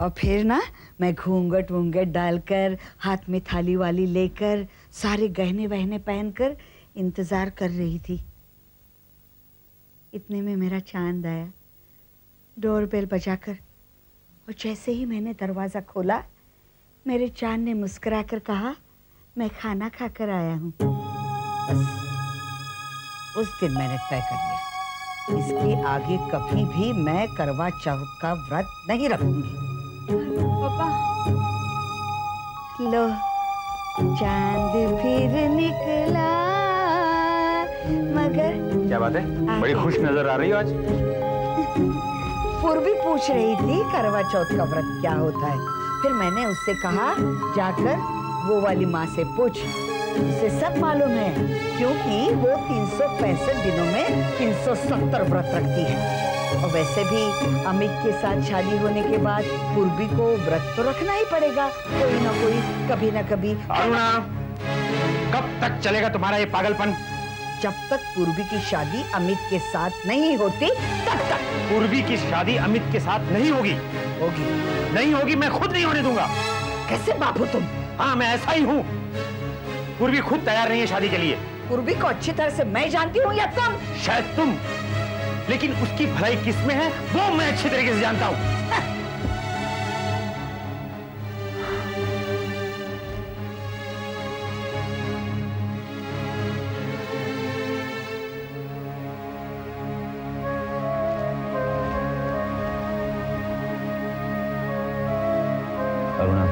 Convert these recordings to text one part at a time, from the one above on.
और फिर ना मैं घूंघट वूंघट डालकर, हाथ में थाली वाली लेकर, सारे गहने वहने पहनकर इंतजार कर रही थी। इतने में मेरा चांद आया, डोरबेल बजाकर, और जैसे ही मैंने दरवाजा खोला, मेरे चांद ने मुस्कुराकर कहा, मैं खाना खाकर आया हूँ। बस उस दिन मैंने तय कर लिया, इसके आगे कभी भी मैं करवा चौथ का व्रत नहीं रखूंगी। पापा, लो चांद फिर निकला, मगर क्या बात है, बड़ी खुश नजर आ रही हो आज। पूर्वी पूछ रही थी करवा चौथ का व्रत क्या होता है। फिर मैंने उससे कहा, जाकर वो वाली माँ से पूछ, उसे सब मालूम है, क्योंकि वो 365 दिनों में 370 व्रत रखती है। और वैसे भी अमित के साथ शादी होने के बाद पूर्वी को व्रत तो रखना ही पड़ेगा, कोई ना कोई, कभी ना कभी। अरुणा, कब तक चलेगा तुम्हारा ये पागलपन? जब तक पूर्वी की शादी अमित के साथ नहीं होती तब तक। पूर्वी की शादी अमित के साथ नहीं होगी। होगी नहीं होगी, मैं खुद नहीं होने दूंगा। कैसे बाबू तुम? हाँ, मैं ऐसा ही हूँ। पूर्वी खुद तैयार नहीं है शादी के लिए। पूर्वी को अच्छी तरह से मैं जानती हूँ या तुम? शायद तुम, लेकिन उसकी भलाई किस में है वो मैं अच्छी तरीके से जानता हूँ। अरुणा,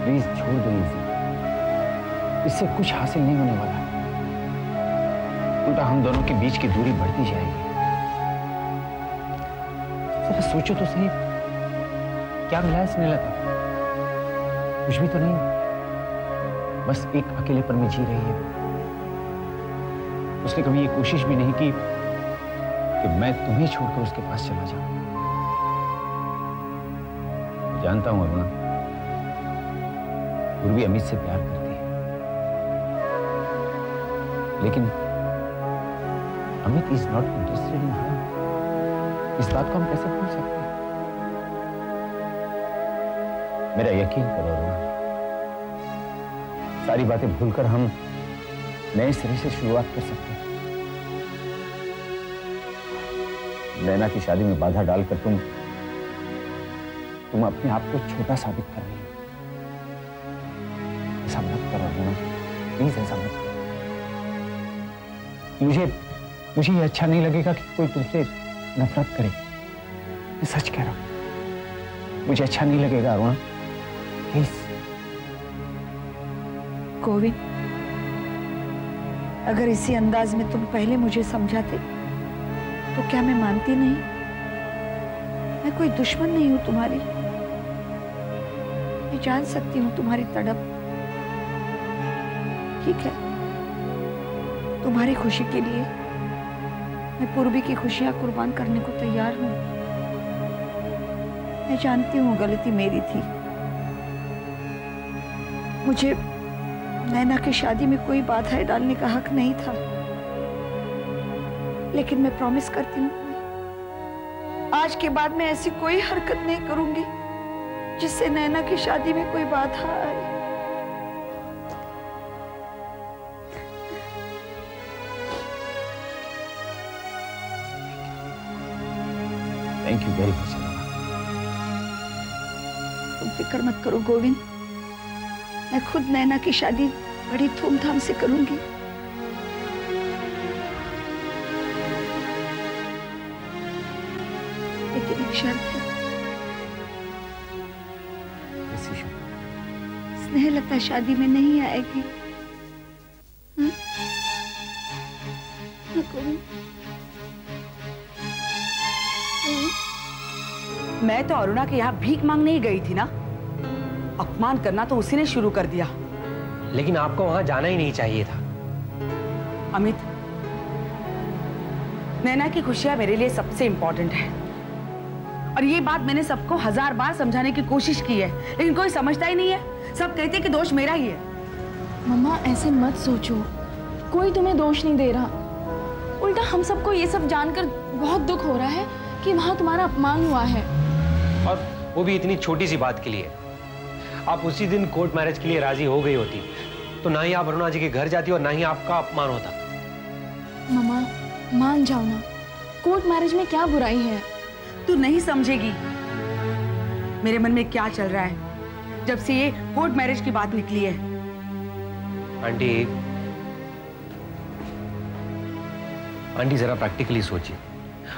प्लीज छोड़ दो इसे। इससे कुछ हासिल नहीं होने वाला, उल्टा हम दोनों के बीच की दूरी बढ़ती जाएगी। जरा सोचो तो सही, क्या मिला है स्नेहलता? कुछ भी तो नहीं, बस एक अकेलेपन में जी रही है। उसने कभी ये कोशिश भी नहीं की कि मैं तुम्हें छोड़कर उसके पास चला जाऊं। जानता हूं अरुणा, पूर्वी अमित से प्यार करती है, लेकिन Amit is not interested in her. इस बात को हम कैसे भूल सकते हैं? मेरा यकीन करो अरुणा, सारी बातें भूलकर हम नए सिरे से शुरुआत कर सकते हैं। नैना की शादी में बाधा डालकर तुम अपने आप को छोटा साबित कर रही हो। ऐसा मत करो अरुणा, प्लीज ऐसा मत करो। मुझे ये अच्छा नहीं लगेगा कि कोई तुमसे नफरत करे। मैं सच कह रहा हूं, मुझे अच्छा नहीं लगेगा अरुणा, प्लीज। गोविंद, अगर इसी अंदाज में तुम पहले मुझे समझाते तो क्या मैं मानती नहीं? मैं कोई दुश्मन नहीं हूं तुम्हारी, मैं जान सकती हूँ तुम्हारी तड़प। ठीक है, तुम्हारी खुशी के लिए मैं पूर्वी की खुशियां कुर्बान करने को तैयार हूं। मैं जानती हूँ गलती मेरी थी, मुझे नैना की शादी में कोई बाधाएं डालने का हक नहीं था, लेकिन मैं प्रॉमिस करती हूँ आज के बाद मैं ऐसी कोई हरकत नहीं करूंगी जिससे नैना की शादी में कोई बाधा आए। Thank you very much. तुम फिक्र मत करो गोविंद, मैं खुद नैना की शादी बड़ी धूमधाम से करूंगी। लेकिन एक शर्त है, स्नेहलता शादी में नहीं आएगी। मैं तो अरुणा के यहाँ भीख मांगने ही गई थी ना, अपमान करना तो उसी ने शुरू कर दिया। लेकिन आपको वहां जाना ही नहीं चाहिए था। अमित, नैना की खुशियां मेरे लिए सबसे इंपॉर्टेंट है, और ये बात मैंने सबको 1000 बार समझाने की कोशिश की है, लेकिन कोई समझता ही नहीं है। सब कहते हैं कि दोष मेरा ही है। मम्मा, ऐसे मत सोचो, कोई तुम्हें दोष नहीं दे रहा। उल्टा हम सबको ये सब जानकर बहुत दुख हो रहा है कि वहां तुम्हारा अपमान हुआ है। वो भी इतनी छोटी सी बात के लिए। आप उसी दिन कोर्ट मैरिज के लिए राजी हो गई होती तो ना ही आप अरुणा जी के घर जाती और ना ही आपका अपमान होता। मम्मा मान जाओ ना, कोर्ट मैरिज में क्या बुराई है? तू नहीं समझेगी मेरे मन में क्या चल रहा है जब से ये कोर्ट मैरिज की बात निकली है। आंटी जरा प्रैक्टिकली सोचिए,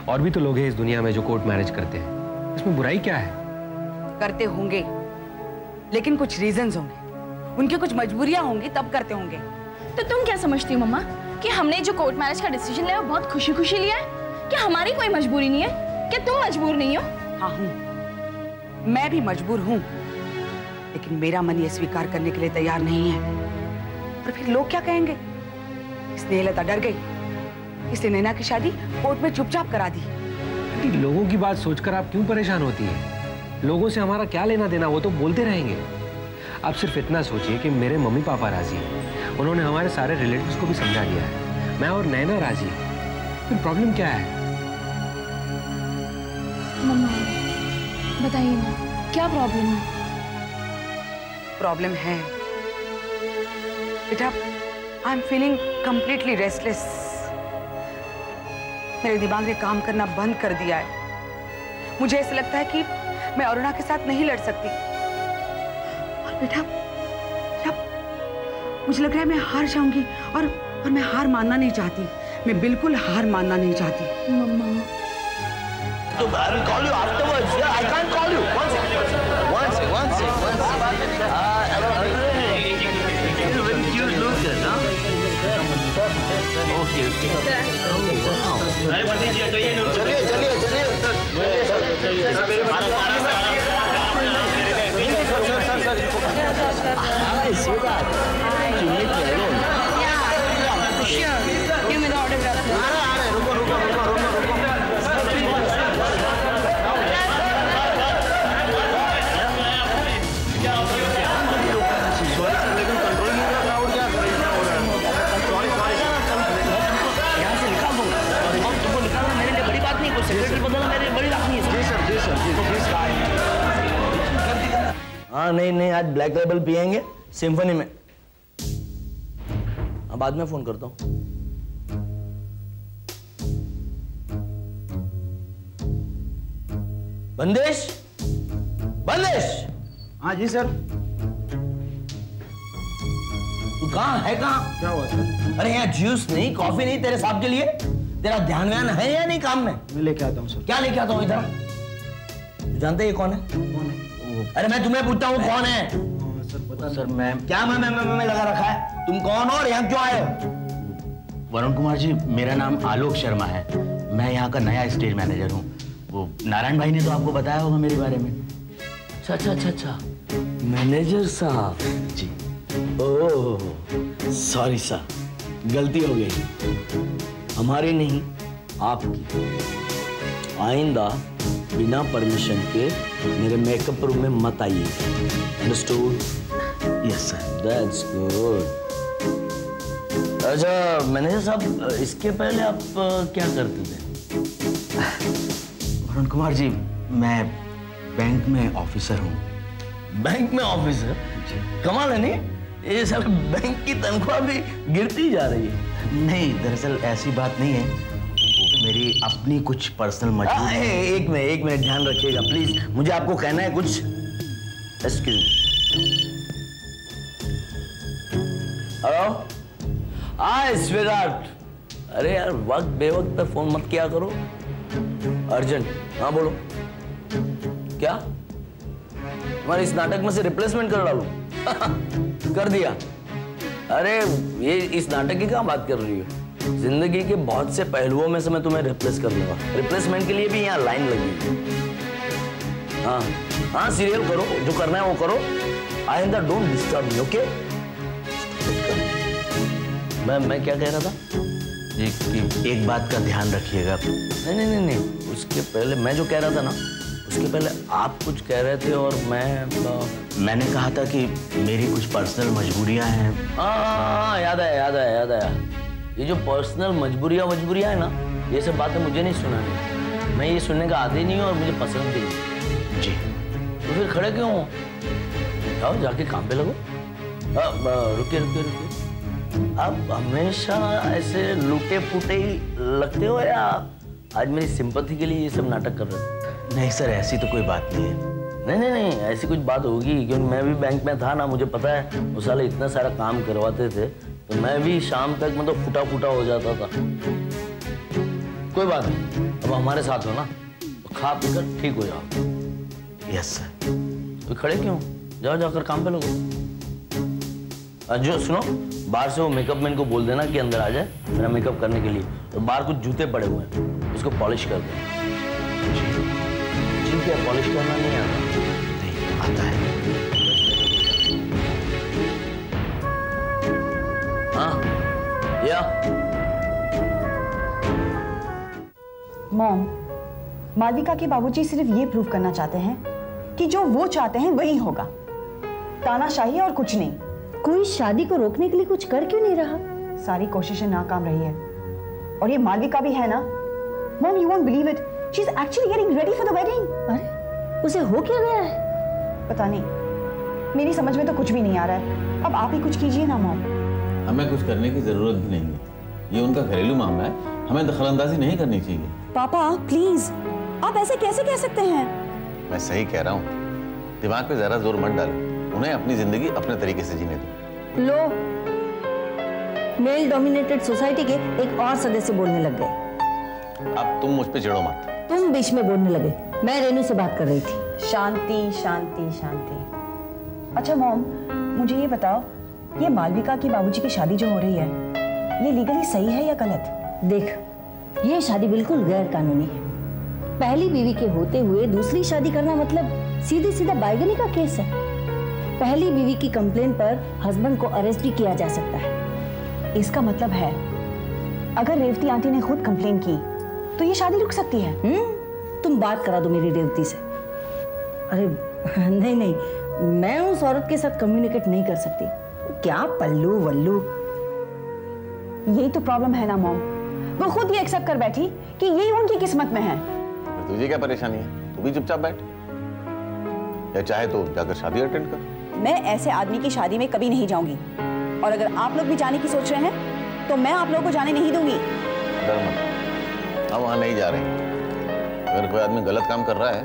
और भी तो लोग हैं इस दुनिया में जो कोर्ट मैरिज करते हैं, इसमें बुराई क्या है? करते होंगे लेकिन कुछ रीजंस होंगे, उनकी कुछ मजबूरियां होंगी तब करते होंगे। तो तुम क्या समझती हो मम्मा कि हमने जो कोर्ट मैरिज का डिसीजन लिया वो बहुत खुशी खुशी लिया है? कि हमारी कोई मजबूरी नहीं है? कि तुम मजबूर नहीं हो? हाँ हूं, मैं भी मजबूर हूं, लेकिन मेरा मन ये स्वीकार करने के लिए तैयार नहीं है। और फिर लोग क्या कहेंगे? स्नेहलता डर गई, इसलिए नैना की शादी कोर्ट में चुपचाप करा दी। आंटी लोगों की बात सोचकर आप क्यों परेशान होती है? लोगों से हमारा क्या लेना देना, वो तो बोलते रहेंगे। आप सिर्फ इतना सोचिए कि मेरे मम्मी पापा राजी हैं, उन्होंने हमारे सारे रिलेटिव्स को भी समझा दिया है, मैं और नैना राजी है, फिर प्रॉब्लम क्या है? मम्मा बताइए ना, क्या प्रॉब्लम है? प्रॉब्लम है बेटा, I am feeling completely restless. मेरे दिमाग ने काम करना बंद कर दिया है। मुझे ऐसा लगता है कि मैं अरुणा के साथ नहीं लड़ सकती। और बेटा मुझे लग रहा है मैं हार जाऊंगी, और मैं हार मानना नहीं चाहती। मैं बिल्कुल हार मानना नहीं चाहती। मम्मा So I will call you afterwards. Yeah, I can't call you. One second. One second. You're very cute looking, huh? Okay. Hi, sweetheart. You meet me alone. Yeah, sure. Give me the autograph. हाँ नहीं आज black label पियेंगे symphony में। हाँ बाद में phone करता हूँ। बंदेश हाँ जी सर। तू कहाँ है? कहाँ क्या हुआ सर? अरे यहाँ जूस नहीं, कॉफी नहीं तेरे साहब के लिए? तेरा ध्यान व्यान है या नहीं काम में? मैं लेके आता हूँ सर। क्या लेके आता हूँ इधर? जानते ये कौन है? कौन है? अरे मैं तुम्हें पूछता हूँ कौन है? सर पता सर मैं क्या मैं लगा रखा है? तुम कौन हो और यहाँ क्यों आए हो? वरुण कुमार जी, मेरा नाम आलोक शर्मा है। मैं यहाँ का नया स्टेज मैनेजर हूँ। वो नारायण भाई ने तो आपको बताया होगा मेरे बारे में। अच्छा मैनेजर साहब जी। ओह सॉरी सर, गलती हो गई। हमारी नहीं आपकी। आइंदा बिना परमिशन के मेरे मेकअप रूम में मत आइए। Understood? Yes sir. That's good. अच्छा मैनेजर साहब, इसके पहले आप क्या करते थे? वरुण कुमार जी, मैं बैंक में ऑफिसर हूँ। बैंक में ऑफिसर? कमाल है नहीं, ये साल बैंक की तनख्वाह भी गिरती जा रही है। नहीं, दरअसल ऐसी बात नहीं है, मेरी अपनी कुछ पर्सनल मजबूरी। एक मिनट ध्यान रखिएगा प्लीज, मुझे आपको कहना है कुछ। हेलो, हाय स्वीटहार्ट। अरे यार वक्त बेवक्त पे फोन मत किया करो, अर्जेंट। हाँ बोलो। क्या तुम्हारे इस नाटक में से रिप्लेसमेंट कर डालूं? कर दिया। अरे ये इस नाटक की क्या बात कर रही हो? जिंदगी के बहुत से पहलुओं में से मैं तुम्हें रिप्लेस कर दूंगा। रिप्लेसमेंट के लिए भी यहाँ लाइन लगी है। हाँ सीरियल करो, जो करना है वो करो। आइंदा डोंट डिस्टर्ब मी, ओके? मैं क्या कह रहा था? एक बात का ध्यान रखिएगा। नहीं, उसके पहले मैं जो कह रहा था ना, उसके पहले आप कुछ कह रहे थे और मैंने कहा था कि मेरी कुछ पर्सनल मजबूरियां हैं। हाँ याद आया। ये जो पर्सनल मजबूरियां है ना, ये सब बातें मुझे नहीं सुनानी। मैं ये सुनने का आदी नहीं हूँ और मुझे पसंद भी नहीं। जी। तो फिर खड़े क्यों हो? जाओ जाके काम पे लगो। रुकिए रुकिए रुकिए, आप हमेशा ऐसे लूटे फूटे ही लगते हो या आज मेरी सिंपैथी के लिए ये सब नाटक कर रहे हो? नहीं सर, ऐसी तो कोई बात नहीं है। नहीं नहीं नहीं, ऐसी कुछ बात होगी, क्योंकि मैं भी बैंक में था ना, मुझे पता है वो साले इतना सारा काम करवाते थे, तो मैं भी शाम तक मतलब फूटा फूटा हो जाता था। कोई बात नहीं, अब हमारे साथ हो ना, तो खा पीकर ठीक हो जाओ। Yes sir. तो खड़े क्यों, जाओ जाकर काम पे लगो। जो सुनो, बाहर से वो मेकअप मैन को बोल देना कि अंदर आ जाए मेरा मेकअप करने के लिए। तो बाहर कुछ जूते पड़े हुए हैं, उसको पॉलिश कर दो। ठीक है, पॉलिश करना नहीं आता? नहीं आता है। हाँ या मॉम, मालविका के बाबूजी सिर्फ ये प्रूव करना चाहते हैं कि जो वो चाहते हैं वही होगा, तानाशाही और कुछ नहीं। कोई शादी को रोकने के लिए कुछ कर क्यों नहीं रहा? सारी कोशिशें नाकाम रही है। और ये मालविका भी है ना mom, you won't believe it, she is actually getting ready for the wedding. अरे उसे हो क्या गया है? पता नहीं, मेरी समझ में तो कुछ भी नहीं आ रहा है। अब आप ही कुछ कीजिए ना मॉम। हमें कुछ करने की जरूरत भी नहीं है, ये उनका घरेलू मामला है, हमें दखलंदाजी नहीं करनी चाहिए। पापा प्लीज, आप ऐसे कैसे कह सकते हैं? मैं सही कह रहा हूँ, दिमाग पे ज्यादा जोर मत डालो, उन्हें अपनी जिंदगी अपने तरीके से जीने दो। लो, मेल डोमिनेटेड सोसाइटी के एक और सदस्य बोलने लग गए। अब तुम मुझ पे चिढ़ो मत। तुम बीच में बोलने लगे, मैं रेनू से बात कर रही थी। शांति शांति शांति। अच्छा मॉम, मुझे ये बताओ, ये मालविका की बाबूजी की शादी जो हो रही है, ये लीगली सही है या गलत? देख, ये शादी बिल्कुल गैर कानूनी है। पहली बीवी के होते हुए दूसरी शादी करना मतलब सीधे सीधा बाइगनी का केस है। पहली बीवी की कंप्लेन पर हस्बैंड को अरेस्ट भी किया जा सकता है। इसका मतलब है अगर रेवती आंटी ने खुद कंप्लेन की तो ये शादी रुक सकती है। तुम बात करा दो मेरी रेवती से। अरे नहीं नहीं, मैं उस औरत के साथ कम्युनिकेट नहीं कर सकती। क्या पल्लू वल्लू। यही तो प्रॉब्लम है ना मॉम, वो खुद ये एक्सेप्ट कर बैठी कि यही उनकी किस्मत में है। तुझे क्या परेशानी है, तू भी चुपचाप बैठ, या चाहे तो जाकर शादी अटेंड कर। मैं ऐसे आदमी की शादी में कभी नहीं जाऊंगी, और अगर आप लोग भी जाने की सोच रहे हैं तो मैं आप लोगों को जाने नहीं दूंगी। डर मत, हम वहां नहीं जा रहे। अगर कोई आदमी गलत काम कर रहा है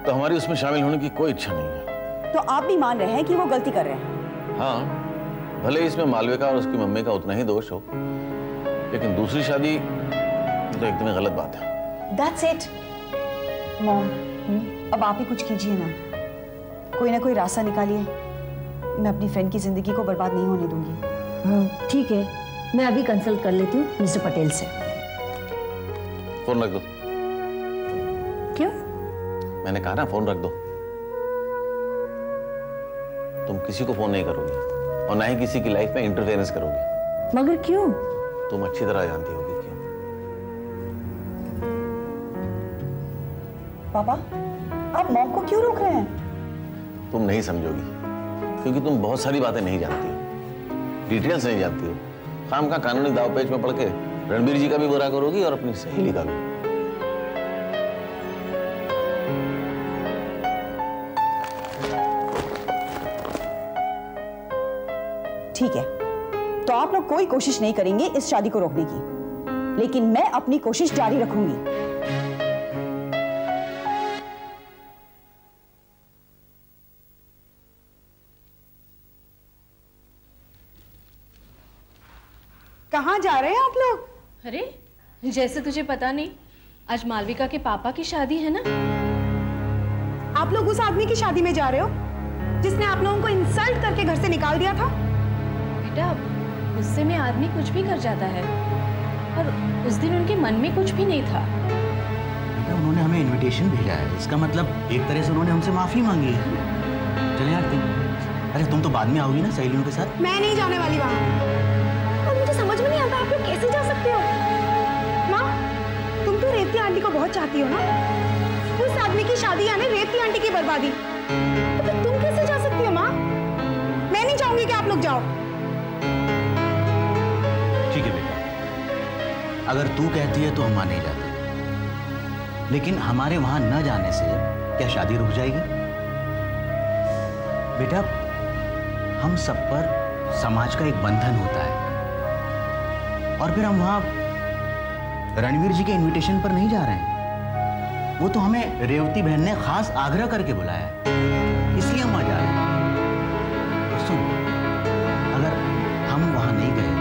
तो हमारी उसमें शामिल होने की कोई इच्छा नहीं है। तो आप भी मान रहे हैं कि वो गलती कर रहे हैं? हाँ, भले इसमें मालविका और उसकी मम्मी का उतना ही दोष हो, लेकिन दूसरी शादी तो एकदम गलत बात है। That's it, mom. अब आप ही कुछ कीजिए ना, कोई ना कोई रास्ता निकालिए। मैं अपनी फ्रेंड की जिंदगी को बर्बाद नहीं होने दूंगी। ठीक है, मैं अभी कंसल्ट कर लेती हूँ मिस्टर पटेल से। फोन रख दो। क्यों? मैंने कहा ना, फोन रख दो। तुम किसी को फोन नहीं करोगी और ना ही किसी की लाइफ में इंटरफेरेंस करोगी। मगर क्यों? तुम अच्छी तरह जानती होगी क्यों। पापा, आप मॉम को क्यों रोक रहे हैं? तुम नहीं समझोगी, क्योंकि तुम बहुत सारी बातें नहीं जानती हो, डिटेल्स नहीं जानती हो। खाम का कानूनी दाव पेच में पड़ के रणबीर जी का भी बुरा करोगी और अपनी सहेली का भी। ठीक है, तो आप लोग कोई कोशिश नहीं करेंगे इस शादी को रोकने की, लेकिन मैं अपनी कोशिश जारी रखूंगी। कहाँ जा रहे हैं आप लोग? अरे जैसे तुझे पता नहीं, आज मालविका के पापा की शादी है ना। आप लोग उस आदमी की शादी में जा रहे हो जिसने आप लोगों को इंसल्ट करके घर से निकाल दिया था? बेटा, गुस्से में आदमी कुछ भी कर जाता है, और उस दिन उनके मन में कुछ भी नहीं था। बेटा, उन्होंने हमें इनविटेशन भेजा है, इसका मतलब एक तरह से उन्होंने हमसे माफी मांगी है। चले यार अरे तुम तो बाद में आओगी ना सहेलियों के साथ। मैं नहीं जाने वाली वहां। मुझे समझ में नहीं आता आप लोग कैसे जा सकते हो। माँ, तुम तो रेवती आंटी को बहुत चाहती हो ना। उस आदमी की शादी यानी रेवती आंटी की बर्बादी। तो तुम कैसे जा सकती हो माँ? मैं नहीं चाहूंगी कि आप लोग जाओ। ठीक है बेटा, अगर तू कहती है तो हम वहां नहीं जाते, लेकिन हमारे वहां न जाने से क्या शादी रुक जाएगी? बेटा, हम सब पर समाज का एक बंधन होता है, और फिर हम वहां रणवीर जी के इनविटेशन पर नहीं जा रहे हैं। वो तो हमें रेवती बहन ने खास आग्रह करके बुलाया है, इसलिए हम वहां जा रहे हैं। और सुन, अगर हम वहां नहीं गए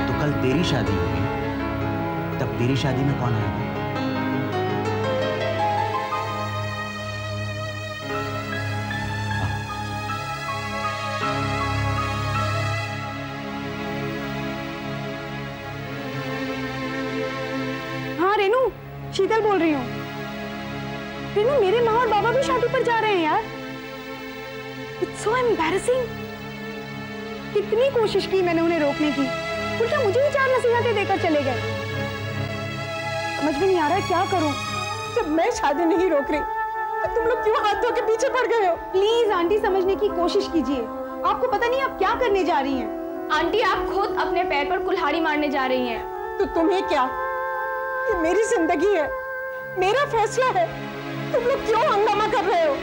तो कल तेरी शादी होगी, तब तेरी शादी में कौन आएगा? शीतल बोल रही हूँ। रेनू, मेरे माँ और बाबा भी शादी पर जा रहे हैं यार। It's so embarrassing। कितनी कोशिश की मैंने उन्हें रोकने की, उल्टा मुझे ही 4 नसीहतें देकर चले गए। समझ में नहीं आ रहा है क्या करूं। जब मैं शादी नहीं रोक रही तो तुम लोग क्यों हाथ धो के पीछे पड़ गए हो? प्लीज आंटी, समझने की कोशिश कीजिए। आपको पता नहीं आप क्या करने जा रही हैं। आंटी, आप खुद अपने पैर पर कुल्हाड़ी मारने जा रही हैं। तो तुम्हें क्या? ये मेरी जिंदगी है, मेरा फैसला है। तुम लोग क्यों हंगामा कर रहे हो?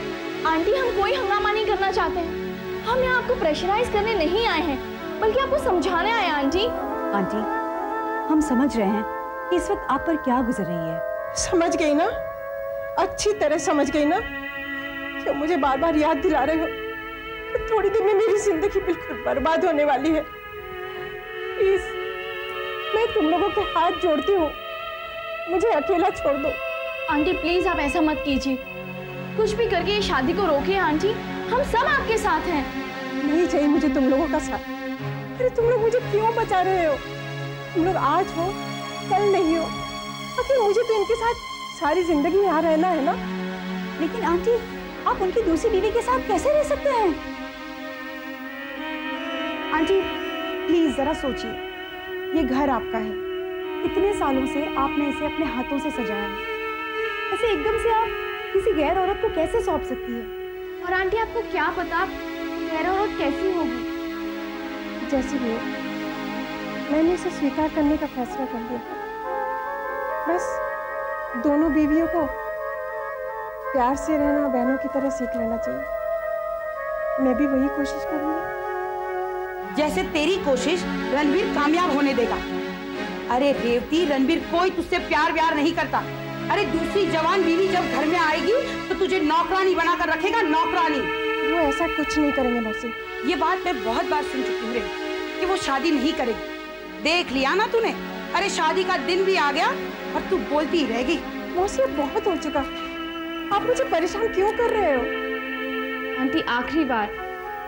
आंटी, हम कोई हंगामा नहीं करना चाहते हैं। हम यहाँ आपको प्रेशराइज करने नहीं आए हैं, बल्कि आपको समझाने आए हैं। आंटी, हम समझ रहे हैं कि इस वक्त आप पर क्या गुजर रही है। समझ गई ना, अच्छी तरह समझ गई ना। क्यों मुझे बार बार याद दिला रहे हो? थोड़ी देर में मेरी जिंदगी बिल्कुल बर्बाद होने वाली है। प्लीज, मैं तुम लोगों के हाथ जोड़ती हूँ, मुझे अकेला छोड़ दो। आंटी प्लीज, आप ऐसा मत कीजिए। कुछ भी करके ये शादी को रोकिए आंटी, हम सब आपके साथ हैं। नहीं चाहिए मुझे तुम लोगों का साथ। अरे तुम लोग मुझे क्यों बचा रहे हो? तुम लोग आज हो, कल नहीं हो। आखिर मुझे तो इनके साथ सारी जिंदगी यहाँ रहना है ना। लेकिन आंटी, आप उनकी दूसरी बीवी के साथ कैसे रह सकते हैं? आंटी प्लीज जरा सोचिए, ये घर आपका है। इतने सालों से आपने इसे अपने हाथों से सजाया है। ऐसे एकदम से आप किसी गैर औरत को कैसे सौंप सकती है? और आंटी, आपको क्या पता गैर औरत कैसी होगी? जैसी भी हो, मैंने इसे स्वीकार करने का फैसला कर लिया। बस दोनों बीवियों को प्यार से रहना बहनों की तरह सीख लेना चाहिए। मैं भी वही कोशिश करूंगी। जैसे तेरी कोशिश रणवीर कामयाब होने देगा। अरे रेवती, रणवीर कोई तुझसे प्यार व्यार नहीं करता। अरे दूसरी जवान बीवी जब घर में आएगी तो तुझे नौकरानी बनाकर रखेगा, नौकरानी। वो ऐसा कुछ नहीं करेंगे मौसी। ये बात मैं बहुत बार सुन चुकी हूँ कि वो शादी नहीं करेगी। देख लिया ना तूने। अरे शादी का दिन भी आ गया और तू बोलती ही रह गई। मौसी, बहुत हो चुका। आप मुझे परेशान क्यों कर रहे हो? आंटी, आखिरी बार,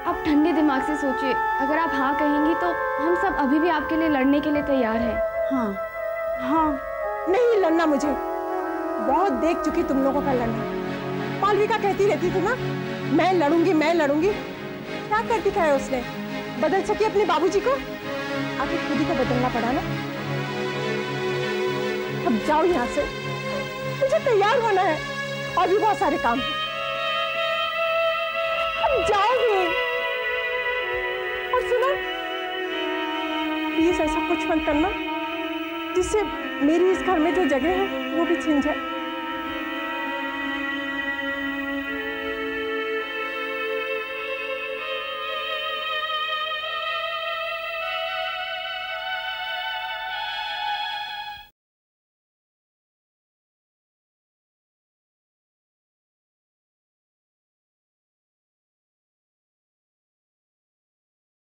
आप ठंडे दिमाग से सोचिए। अगर आप हाँ कहेंगी तो हम सब अभी भी आपके लिए लड़ने के लिए तैयार हैं। हाँ हाँ, नहीं लड़ना मुझे। बहुत देख चुकी तुम लोगों का लड़ना। मालविका कहती रहती थी ना, मैं लड़ूंगी मैं लड़ूंगी। क्या कर दिखाया उसने? बदल सकी अपने बाबूजी को? आखिर खुद ही को बदलना पड़ा ना। अब जाओ यहाँ से, मुझे तैयार होना है और भी बहुत सारे काम हैं। अब जाओगे। और सुनो, प्लीज ऐसा कुछ मत करना जिससे मेरी इस घर में जो जगह है वो भी छीन जाए।